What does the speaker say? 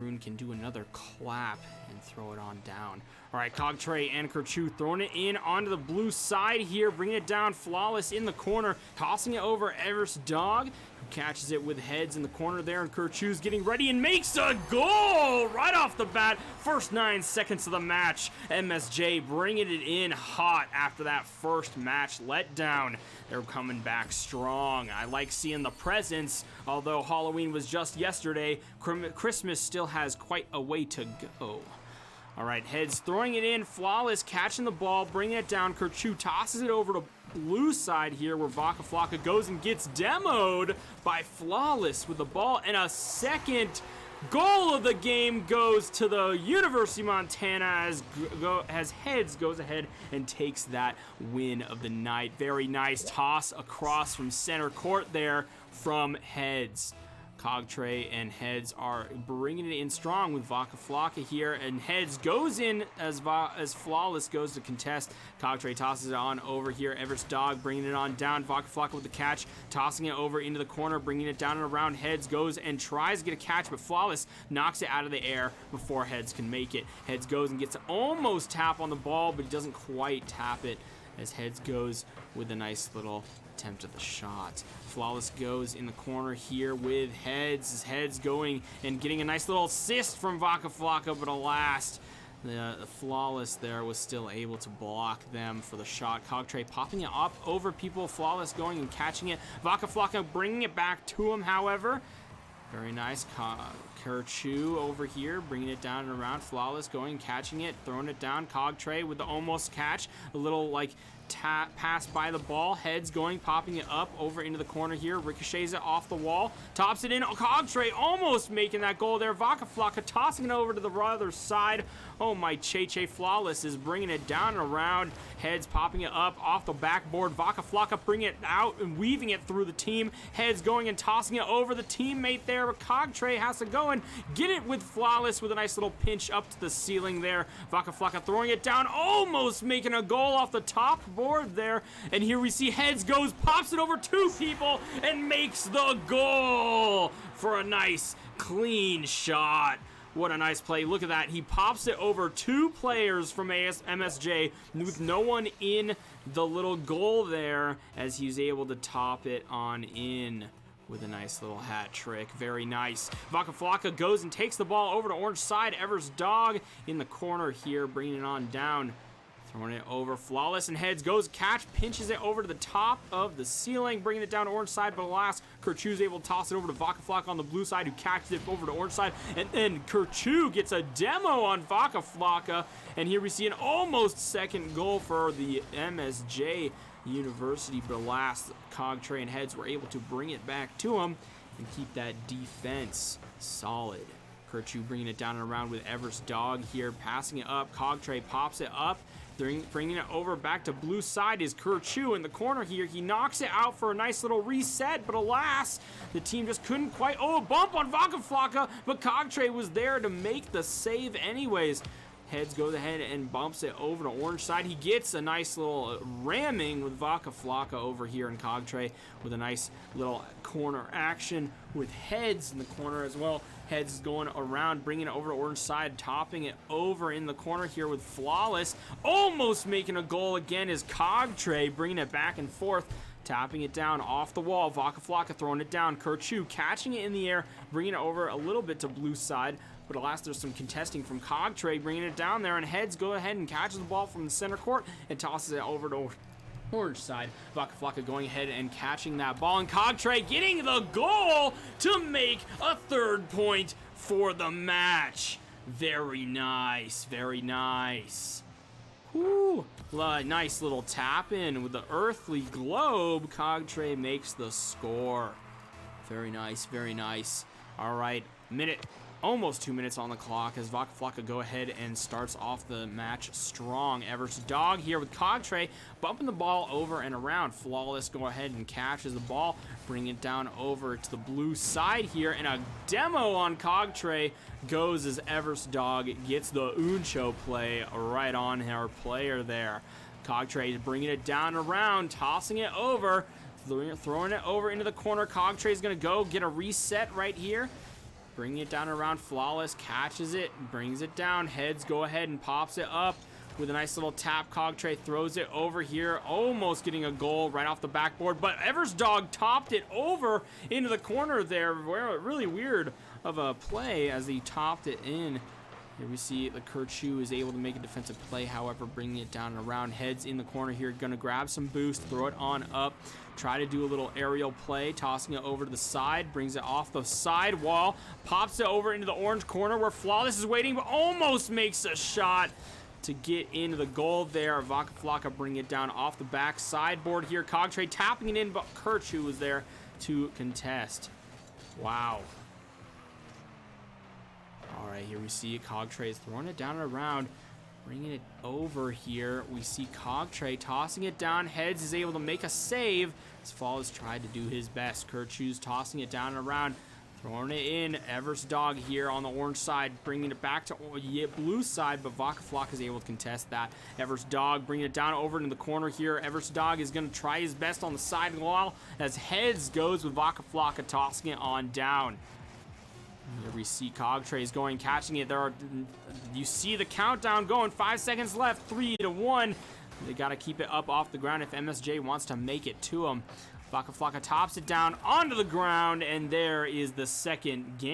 Maroon can do another clap and throw it on down. All right, Cogtray and Kerchu throwing it in onto the blue side here, bringing it down flawless in the corner, tossing it over Everest Dog, who catches it with heads in the corner there, and Kerchu's getting ready and makes a goal right off the bat. First 9 seconds of the match, MSJ bringing it in hot after that first match letdown. They're coming back strong. I like seeing the presence. Although Halloween was just yesterday, Christmas still has quite a way to go. All right, Heads throwing it in, flawless, catching the ball, bringing it down. Kerchu tosses it over to blue side here where Vaca Flocka goes and gets demoed by Flawless with the ball. And a second goal of the game goes to the University of Montana as Heads goes ahead and takes that win of the night. Very nice toss across from center court there from Heads. Cogtray and Heads are bringing it in strong with Vaca Flocka here, and Heads goes in as Flawless goes to contest. Cogtray tosses it on over here. Everest Dog bringing it on down. Vaca Flocka with the catch, tossing it over into the corner, bringing it down and around. Heads goes and tries to get a catch, but Flawless knocks it out of the air before Heads can make it. Heads goes and gets almost tap on the ball, but he doesn't quite tap it as Heads goes with a nice little attempt at the shot. Flawless goes in the corner here with Heads. As Heads going and getting a nice little assist from Vaca Flocka, but alas, the Flawless there was still able to block them for the shot. Cogtray popping it up over people. Flawless going and catching it. Vaca Flocka bringing it back to him, however. Very nice. Kerchu over here, bringing it down and around. Flawless going and catching it, throwing it down. Cogtray with the almost catch. A little pass by the ball. Heads going, popping it up over into the corner here. Ricochets it off the wall. Tops it in. Cogtray almost making that goal there. Vaca Flocka tossing it over to the other side. Oh my Che Flawless is bringing it down and around. Heads popping it up off the backboard. Vaca Flocka bringing it out and weaving it through the team. Heads going and tossing it over the teammate there. But Cogtray has to go and get it with Flawless with a nice little pinch up to the ceiling there. Vaca Flocka throwing it down, almost making a goal off the top board there. And here we see Heads goes, pops it over two people, and makes the goal for a nice, clean shot. What a nice play. Look at that. He pops it over two players from MSJ with no one in the little goal there as he's able to top it on in with a nice little hat trick. Very nice. Vaca Flocka goes and takes the ball over to orange side. Everest Dog in the corner here, bringing it on down. Throwing it over. Flawless and Heads goes, catch, pinches it over to the top of the ceiling, bringing it down to orange side, but alas, Kerchu's able to toss it over to Vaca Flocka on the blue side, who catches it over to orange side, and then Kerchu gets a demo on Vaca Flocka, and here we see an almost second goal for the MSJ University, but alas, Cogtray and Heads were able to bring it back to him and keep that defense solid. Kerchu bringing it down and around with Everest Dog here, passing it up. Cogtray pops it up, bringing it over back to blue side is Kerchu in the corner here. He knocks it out for a nice little reset, but alas, the team just couldn't quite. Oh, a bump on Vaca Flocka, but Cogtray was there to make the save anyways. Heads goes ahead and bumps it over to orange side. He gets a nice little ramming with Vaca Flocka over here in Cogtray with a nice little corner action with Heads in the corner as well. Heads is going around, bringing it over to orange side, topping it over in the corner here with Flawless. Almost making a goal again is Cogtray, bringing it back and forth. Tapping it down off the wall. Vaca Flocka throwing it down. Kerchu catching it in the air, bringing it over a little bit to blue side. But alas, there's some contesting from Cogtray, bringing it down there. And Heads go ahead and catches the ball from the center court and tosses it over to orange side. Vaca Flocka going ahead and catching that ball. And Cogtray getting the goal to make a third point for the match. Very nice. Very nice. Woo! Nice little tap in with the earthly globe. Cogtray makes the score. Very nice, very nice. All right, almost 2 minutes on the clock as Vaca Flocka go ahead and starts off the match strong. Everest Dog here with Cogtray bumping the ball over and around. Flawless go ahead and catches the ball, bring it down over to the blue side here, and a demo on Cogtray goes as Everest Dog gets the Uncho play right on our player there. Cogtray bringing it down around, tossing it over, throwing it over into the corner. Cogtray is going to go get a reset right here. bringing it down around Flawless, catches it, brings it down. Heads go ahead and pops it up with a nice little tap. Cogtray throws it over here, almost getting a goal right off the backboard, but Eversdog topped it over into the corner there. Really weird of a play as he topped it in. Here we see the Kerchu is able to make a defensive play, however, bringing it down and around. Heads in the corner here, gonna grab some boost, throw it on up, try to do a little aerial play, tossing it over to the side, brings it off the side wall, pops it over into the orange corner where Flawless is waiting, but almost makes a shot to get into the goal there. Vaca Flocka bring it down off the back sideboard here. Cogtray tapping it in, but Kerchu was there to contest. Wow. All right, here we see Cogtray is throwing it down and around, bringing it over here. We see Cogtray tossing it down. Heads is able to make a save as Flawless tried to do his best. Kerchu's tossing it down and around, throwing it in. Eversdog here on the orange side, bringing it back to blue side, but Vaca Flocka is able to contest that. Eversdog bringing it down over into the corner here. Eversdog is going to try his best on the side wall as Heads goes with Vaca Flocka tossing it on down. Here we see Cogtray is going, catching it. You see the countdown going. 5 seconds left. 3-1. They got to keep it up off the ground if MSJ wants to make it to them. Vaca Flocka tops it down onto the ground, and there is the second game.